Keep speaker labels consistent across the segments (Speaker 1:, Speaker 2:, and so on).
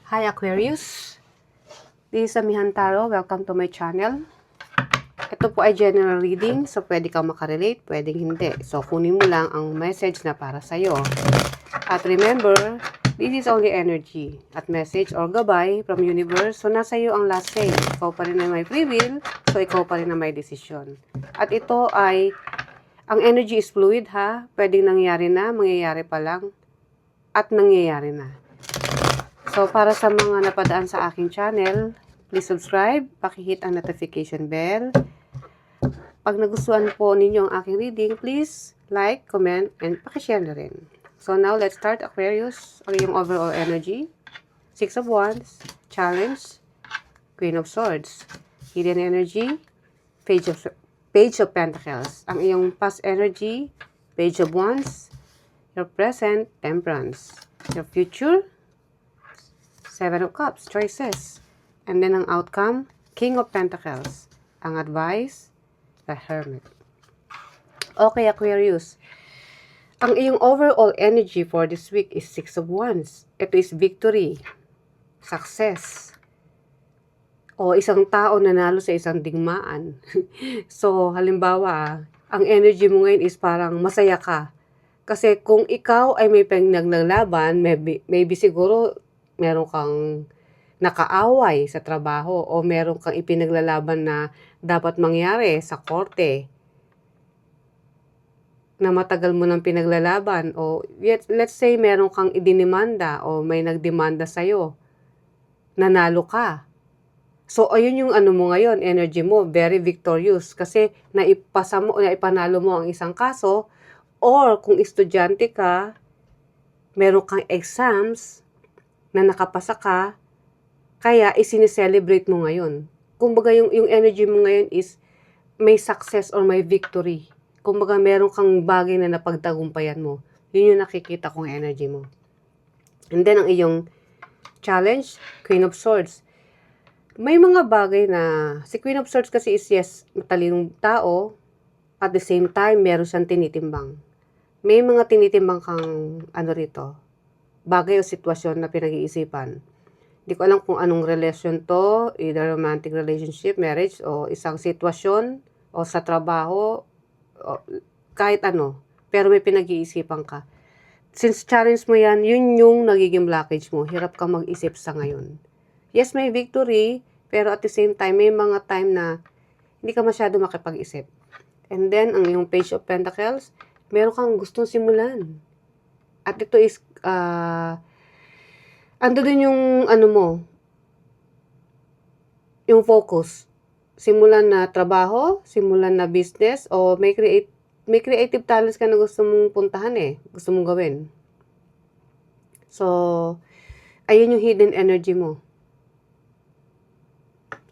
Speaker 1: Hi Aquarius, this is Amihan Taro. Welcome to my channel. Ito po ay general reading, so pwede kang makarelate, pwedeng hindi. So kunin mo lang ang message na para sa'yo. At remember, this is only energy at message or gabay from universe. So nasa iyo ang last say. Ikaw pa rin ang may free will, so ikaw pa rin ang may decision. At ito ay, ang energy is fluid ha. Pwedeng nangyayari na, mangyayari pa lang, at nangyayari na. So, para sa mga napadaan sa aking channel, please subscribe, pakihit ang notification bell. Pag nagustuhan po ninyo ang aking reading, please like, comment, and pakishare na rin. So, now let's start Aquarius. Ang iyong overall energy. 6 of Wands, Challenge, Queen of Swords, Hidden Energy, Page of Pentacles. Ang iyong past energy, Page of Wands, your present, Temperance, your future, 7 of Cups, choices. And then ang outcome, King of Pentacles. Ang advice, the Hermit. Okay, Aquarius. Ang iyong overall energy for this week is 6 of Wands. Ito is victory, success, o isang tao nanalo sa isang digmaan. So, halimbawa, ang energy mo ngayon is parang masaya ka. Kasi kung ikaw ay may pinaglalaban, maybe siguro meron kang nakaaway sa trabaho o meron kang ipinaglalaban na dapat mangyari sa korte na matagal mo nang pinaglalaban o let's say meron kang idinimanda o may nagdemanda sa'yo, nanalo ka. So, ayun yung ano mo ngayon, energy mo, very victorious kasi naipanalo mo ang isang kaso or kung estudyante ka, meron kang exams na nakapasa ka, kaya isinicelebrate mo ngayon. Kumbaga yung energy mo ngayon is may success or may victory. Kumbaga meron kang bagay na napagtagumpayan mo. Yun yung nakikita kong energy mo. And then ang iyong challenge, Queen of Swords. May mga bagay na, si Queen of Swords kasi is yes, matalinong tao, at the same time, meron siyang tinitimbang. May mga tinitimbang kang ano rito, bagay o sitwasyon na pinag-iisipan. Hindi ko alam kung anong relasyon to, either romantic relationship, marriage, o isang sitwasyon, o sa trabaho, o kahit ano. Pero may pinag-iisipan ka. Since challenge mo yan, yun yung nagiging blockage mo. Hirap ka mag-isip sa ngayon. Yes, may victory, pero at the same time, may mga time na hindi ka masyado makipag-isip. And then, ang yung Page of Pentacles, meron kang gustong simulan. At ito is, ando din yung ano mo, yung focus. Simulan na trabaho, simulan na business, o may creative talents ka na gusto mong puntahan gusto mong gawin. So, ayun yung hidden energy mo.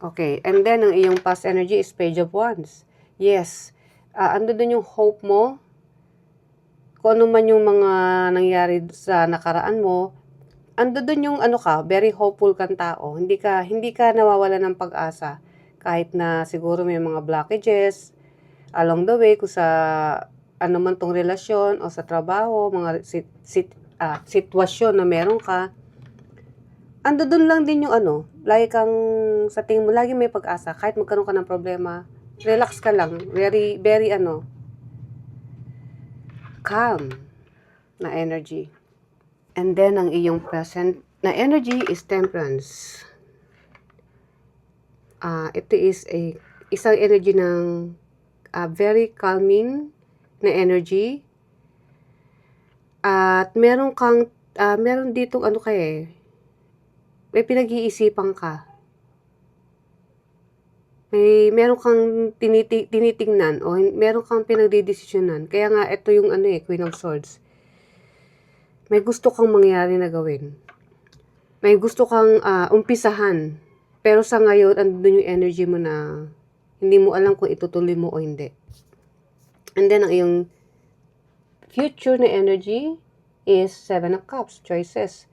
Speaker 1: Okay, and then ang iyong past energy is Page of Wands. Yes, ando din yung hope mo, kung ano man yung mga nangyari sa nakaraan mo, ando dun yung ano ka, very hopeful kang tao. Hindi ka nawawala ng pag-asa. Kahit na siguro may mga blockages along the way kung sa ano man tong relasyon o sa trabaho, mga sitwasyon na meron ka. Ando dun lang din yung ano, lagi kang sa tingin mo, lagi may pag-asa. Kahit magkaroon ka ng problema, relax ka lang. Very, very calm na energy. And then, ang iyong present na energy is Temperance. Ito is isang energy ng very calming na energy. At meron ditong ano may pinag-iisipan ka. Meron kang tinitingnan o meron kang pinagdidesisyonan. Kaya nga, ito yung Queen of Swords. May gusto kang mangyari na gawin. May gusto kang umpisahan. Pero sa ngayon, andun yung energy mo na hindi mo alam kung itutuloy mo o hindi. And then, ang iyong future na energy is 7 of Cups, choices.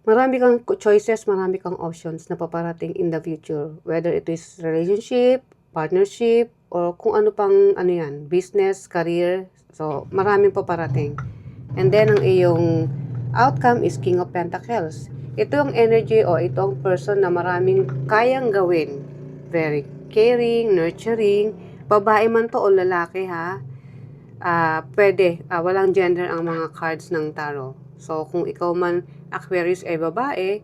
Speaker 1: Marami kang choices, marami kang options na paparating in the future. Whether it is relationship, partnership, or kung ano pang business, career. So, maraming paparating. And then, ang iyong outcome is King of Pentacles. ito ang energy o ito ang person na maraming kayang gawin. Very caring, nurturing, babae man to o lalaki ha. Pwede, walang gender ang mga cards ng tarot. So, kung ikaw man Aquarius ay babae,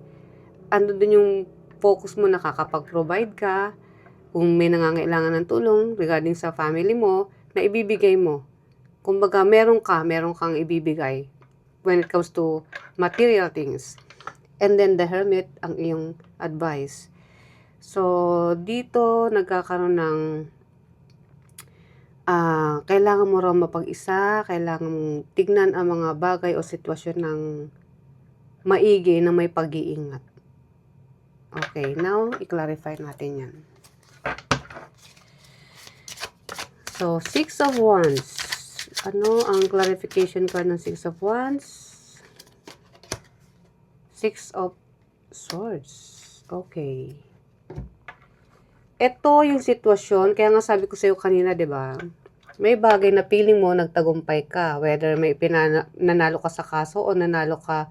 Speaker 1: ando dun yung focus mo, nakakapag-provide ka, kung may nangangailangan ng tulong regarding sa family mo, na ibibigay mo. Kumbaga, meron kang ibibigay when it comes to material things. And then the Hermit, ang iyong advice. So, dito nagkakaroon ng kailangan mo raw mapag-isa, kailangan mong tignan ang mga bagay o sitwasyon ng maigi na may pag-iingat. Okay, now, i-clarify natin yan. So, Six of Wands. Ano ang clarification card ng Six of Wands? Six of Swords. Okay. Ito yung sitwasyon, kaya nga sabi ko sa'yo kanina, di ba? May bagay na feeling mo nagtagumpay ka, whether may nanalo ka sa kaso o nanalo ka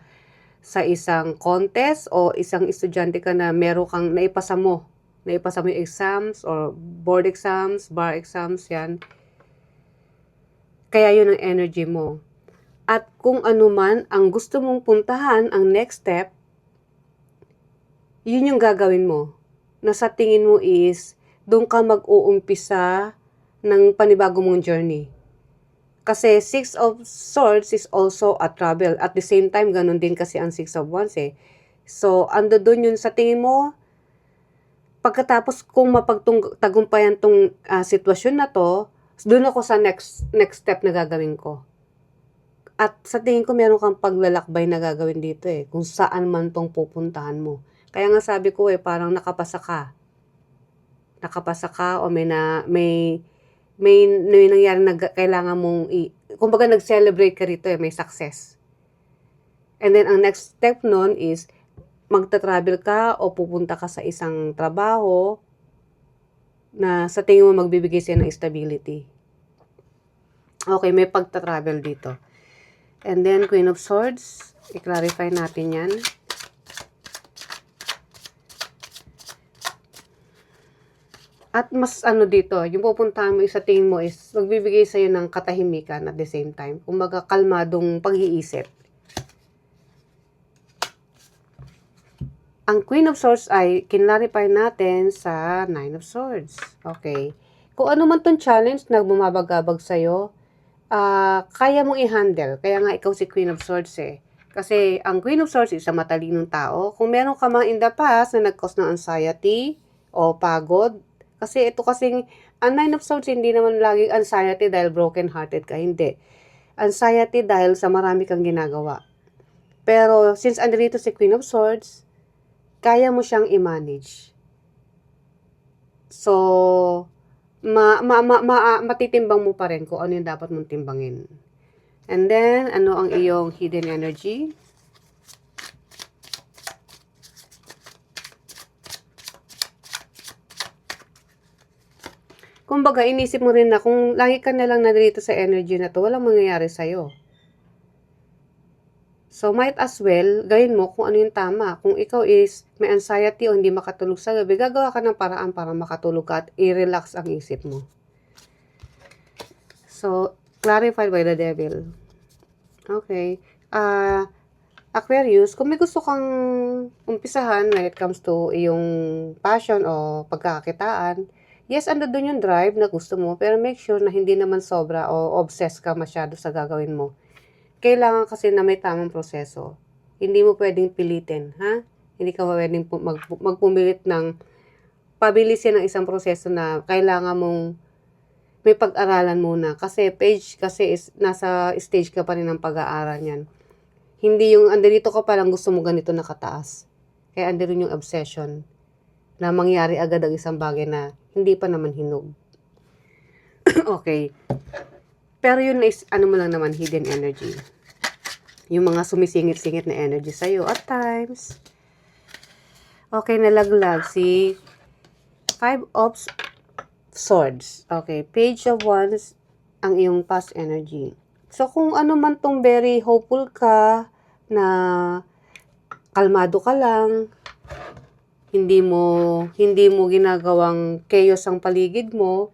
Speaker 1: sa isang contest o isang estudyante ka na meron kang naipasa mo yung exams or board exams, bar exams, yan. Kaya yun ang energy mo. At kung ano man ang gusto mong puntahan, ang next step, yun yung gagawin mo. Na sa tingin mo is, doon ka mag-uumpisa ng panibago mong journey. Kasi Six of Swords is also a travel. At the same time, ganun din kasi ang Six of Wands eh. So, ando doon yun sa tingin mo, pagkatapos kung mapagtagumpayan tong sitwasyon na to, doon ako sa next step na gagawin ko. At sa tingin ko, meron kang paglalakbay na gagawin dito eh, kung saan man tong pupuntahan mo. Kaya nga sabi ko eh, parang nakapasa ka. Nakapasa ka o may nangyari na kailangan mong kumbaga nag-celebrate ka rito eh, may success. And then ang next step nun is magta-travel ka o pupunta ka sa isang trabaho na sa tingin mo magbibigay sa'yo ng stability. Okay, may pagta-travel dito. And then Queen of Swords, i-clarify natin yan. At mas dito, yung pupuntahan mo sa tingin mo is magbibigay sa'yo ng katahimikan at the same time. Kumbaga kalmadong pag-iisip. Ang Queen of Swords ay kinlarify natin sa Nine of Swords. Okay. Kung ano man tong challenge na bumabagabag sa'yo, kaya mong i-handle. Kaya nga ikaw si Queen of Swords eh. Kasi ang Queen of Swords is isang matalinong tao. Kung meron ka man in the past na nag-cause ng anxiety o pagod, kasi ito kasing, ang Nine of Swords, hindi naman laging anxiety dahil broken-hearted ka. Hindi. Anxiety dahil sa marami kang ginagawa. Pero, since andito si Queen of Swords, kaya mo siyang i-manage. So, matitimbang mo pa rin kung ano yung dapat mong timbangin. And then, ano ang iyong hidden energy? Kumbaga, inisip mo rin na kung lagi ka na lang narito sa energy na to, walang mangyayari sa'yo. So, might as well, gawin mo kung ano yung tama. Kung ikaw is may anxiety o hindi makatulog sa gabi, gagawa ka ng paraan para makatulog ka at i-relax ang isip mo. So, clarified by the devil. Okay. Aquarius, kung may gusto kang umpisahan when it comes to iyong passion o pagkakakitaan, yes, ando doon yung drive na gusto mo, pero make sure na hindi naman sobra o obsessed ka masyado sa gagawin mo. Kailangan kasi na may tamang proseso. Hindi mo pwedeng pilitin, ha? Hindi ka pwedeng magpumilit ng pabilisin ng isang proseso na kailangan mong may pag-aralan muna. Kasi is nasa stage ka pa rin ng pag-aaral yan. Hindi yung andito ka palang gusto mo ganito nakataas. Kaya andito yung obsession na mangyari agad ang isang bagay na hindi pa naman hinog. Okay. Pero yun is, mo lang naman, hidden energy. Yung mga sumisingit-singit na energy sa'yo at times. Okay, nalaglag si Five of Swords. Okay, Page of Wands, ang iyong past energy. So, kung ano man tong very hopeful ka na kalmado ka lang, hindi mo ginagawang chaos ang paligid mo,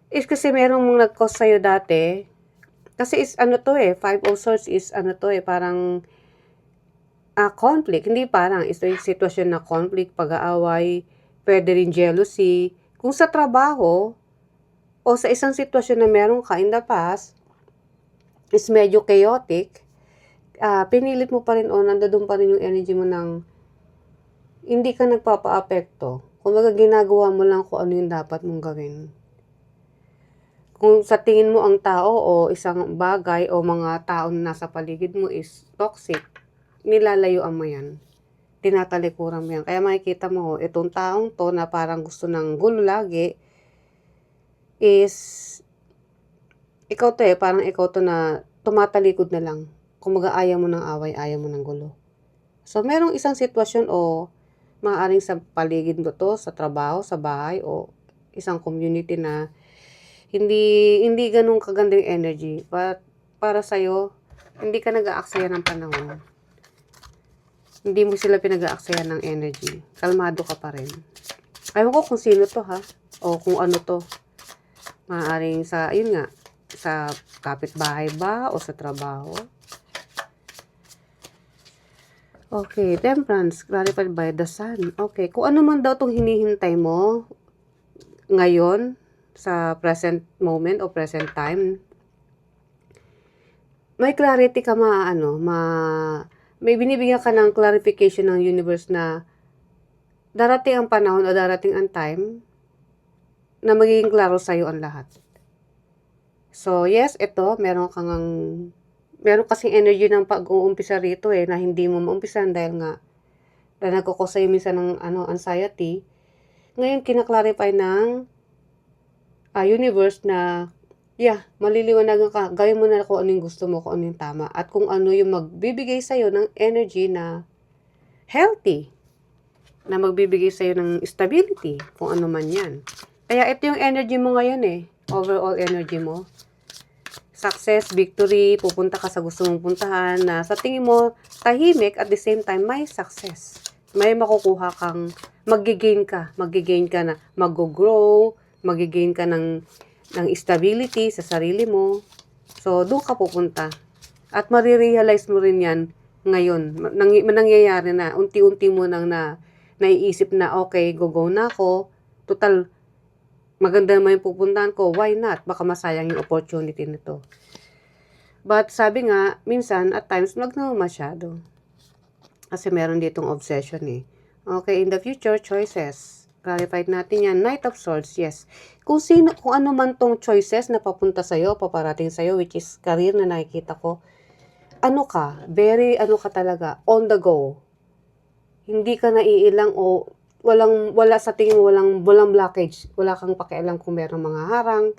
Speaker 1: is kasi merong nag-cause sa'yo dati. Kasi is ano to Five of Swords is ano to parang conflict. Hindi parang, ito yung sitwasyon na conflict, pag-aaway, pwede rin jealousy. Kung sa trabaho, o sa isang sitwasyon na meron ka in the past, is medyo chaotic, pinilit mo pa rin o nandoon pa rin yung energy mo ng hindi ka nagpapa-apekto. Kung ginagawa mo lang kung ano yung dapat mong gawin. Kung sa tingin mo ang tao o isang bagay o mga tao na nasa paligid mo is toxic, nilalayuan mo yan. Tinatalikuran mo yan. Kaya makikita mo, itong taong to na parang gusto ng gulo lagi, is, ikaw to parang ikaw to na tumatalikod na lang. Kung mag-aaya mo ng away, ayaw mo ng gulo. So, merong isang sitwasyon o maaaring sa paligid mo to, sa trabaho, sa bahay, o isang community na hindi ganun kagandang energy. But, para sa'yo, hindi ka nag-aaksaya ng panahon. Hindi mo sila pinag-aaksaya ng energy. Kalmado ka pa rin. Ayaw ko kung sino to o kung ano to. Maaaring sa, yun nga, sa kapitbahay ba o sa trabaho. Okay, Temperance, clarified by the Sun. Okay, kung ano man daw itong hinihintay mo ngayon, sa present moment o present time, may clarity ka may binibigyan ka ng clarification ng universe na darating ang panahon o darating ang time na magiging klaro sa'yo ang lahat. So, yes, ito, meron kasing energy ng pag-uumpisa rito na hindi mo maumpisan dahil nga nagkukos sa'yo minsan ng anxiety. Ngayon, kinaklarify ng universe na maliliwanagan ka, gawin mo na kung ano yung gusto mo, kung ano yung tama, at kung ano yung magbibigay sa'yo ng energy na healthy, na magbibigay sa'yo ng stability, kung ano man yan. Kaya ito yung energy mo ngayon overall energy mo. Success, victory, pupunta ka sa gusto mong puntahan, na sa tingin mo, tahimik, at the same time, may success. May makukuha kang, magigain ka na mag-grow, magigain ka ng stability sa sarili mo. So, doon ka pupunta. At marirealize mo rin yan ngayon. Nangyayari na. Unti-unti mo nang naiisip na, okay, go na ako. Total, maganda naman yung pupuntahan ko. Why not? Baka masayang yung opportunity nito. But sabi nga, minsan, at times, masyado. Kasi meron ditong obsession Okay, in the future, choices. Clarified natin yan. Knight of Swords, yes. Kung ano man tong choices na papunta sa'yo, paparating sa'yo, which is career na nakikita ko, very ka talaga, on the go. Hindi ka naiilang o wala sa tingin mo, walang blockage. Wala kang pakialam kung merong mga harang,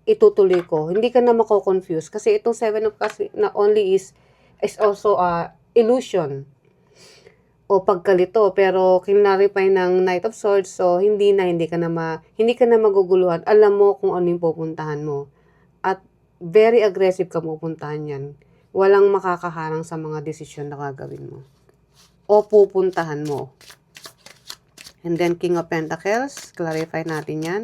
Speaker 1: itutuloy ko. Hindi ka na mako-confuse. Kasi itong 7 of Cups na only is also illusion o pagkalito, pero kinarify ng Knight of Swords, so hindi ka na maguguluhan. Alam mo kung ano yung pupuntahan mo. At very aggressive ka pupuntahan yan. Walang makakaharang sa mga desisyon na gagawin mo o pupuntahan mo. And then King of Pentacles, clarify natin yan.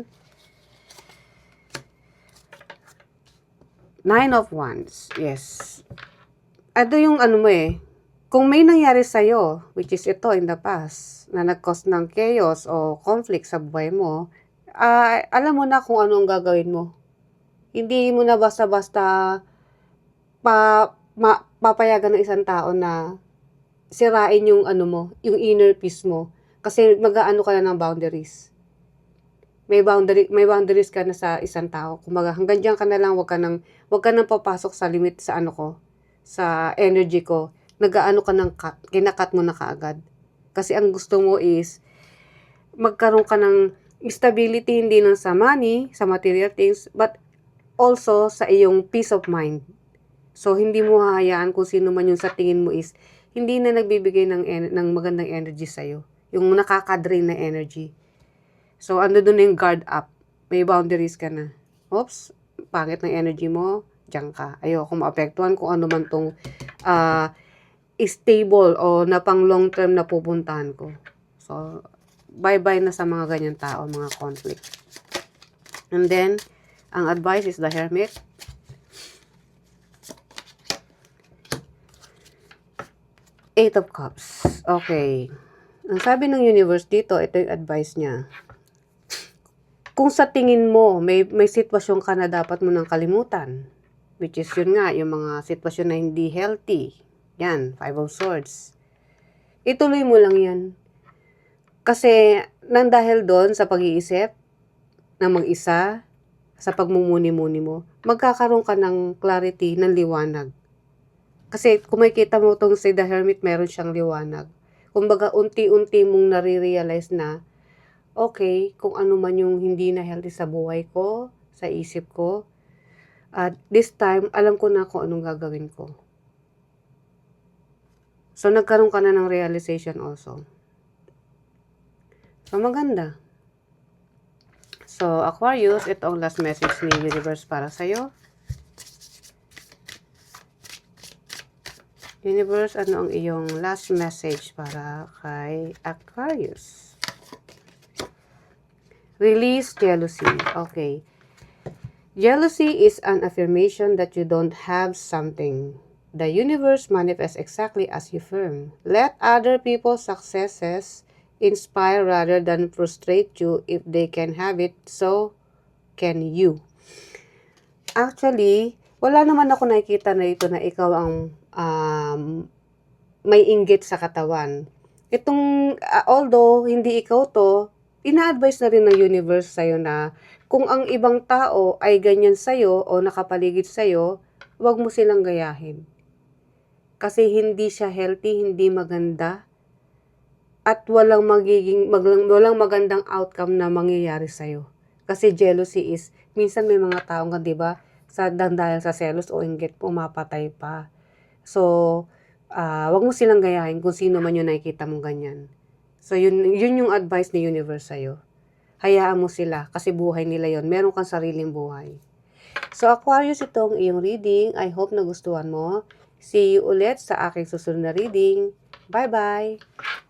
Speaker 1: Nine of Wands, yes. Ito yung kung may nangyari sa'yo, which is ito in the past, na nag-cause ng chaos o conflict sa buhay mo, alam mo na kung ano ang gagawin mo. Hindi mo na basta-basta papayagan ng isang tao na sirain yung yung inner peace mo. Kasi mag-aano ka na ng boundaries. May boundaries ka na sa isang tao. Kumbaga, hanggang diyan ka na lang, wag ka nang papasok sa limit sa sa energy ko. Nag-aano ka ng cut, kinakat mo na kaagad. Kasi ang gusto mo is, magkaroon ka ng stability, hindi lang sa money, sa material things, but also sa iyong peace of mind. So, hindi mo hahayaan kung sino man yung sa tingin mo is, hindi na nagbibigay ng magandang energy sa'yo. Yung nakaka-drain na energy. So, ando doon yung guard up. May boundaries ka na. Oops, pangit ng energy mo, diyan ka. Ayoko maapektuhan kung ano man tong stable o na pang long term na pupuntahan ko. So, bye-bye na sa mga ganyan tao, mga conflict. And then, ang advice is the Hermit. Eight of Cups. Okay. Ang sabi ng universe dito, ito yung advice niya. Kung sa tingin mo, may sitwasyon ka na dapat mo nang kalimutan, which is yun nga, yung mga sitwasyon na hindi healthy. Yan, Five of Swords. Ituloy mo lang yan. Kasi, nang dahil doon sa pag-iisip, na mag-isa, sa pagmumuni-muni mo, magkakaroon ka ng clarity, ng liwanag. Kasi kung makikita mo itong si The Hermit, meron siyang liwanag. Kumbaga, unti-unti mong nare-realize na, okay, kung ano man yung hindi na healthy sa buhay ko, sa isip ko, at this time, alam ko na kung anong gagawin ko. So, nagkaroon ka na ng realization also. So, maganda. So, Aquarius, ito ang last message ni Universe para sa'yo. Universe, ano ang iyong last message para kay Aquarius? Release jealousy. Okay. Jealousy is an affirmation that you don't have something. The universe manifests exactly as you affirm. Let other people's successes inspire rather than frustrate you. If they can have it, so can you. Actually, wala naman ako nakikita na ito na ikaw ang may inggit sa katawan. Itong, although hindi ikaw to, ina-advise na rin ng universe sa'yo na kung ang ibang tao ay ganyan sa'yo o nakapaligid sa'yo, huwag mo silang gayahin. Kasi hindi siya healthy, hindi maganda, at walang magandang outcome na mangyayari sa'yo. Kasi jealousy is, minsan may mga taong ka, diba, dahil sa selos o inggit, pumapatay pa. So, wag mo silang gayahin kung sino man yung nakikita mong ganyan. So, yun yung advice ni universe sa'yo. Hayaan mo sila kasi buhay nila yon. Meron kang sariling buhay. So, Aquarius, itong iyong reading. I hope nagustuhan mo. See you ulit sa aking susunod na reading. Bye-bye!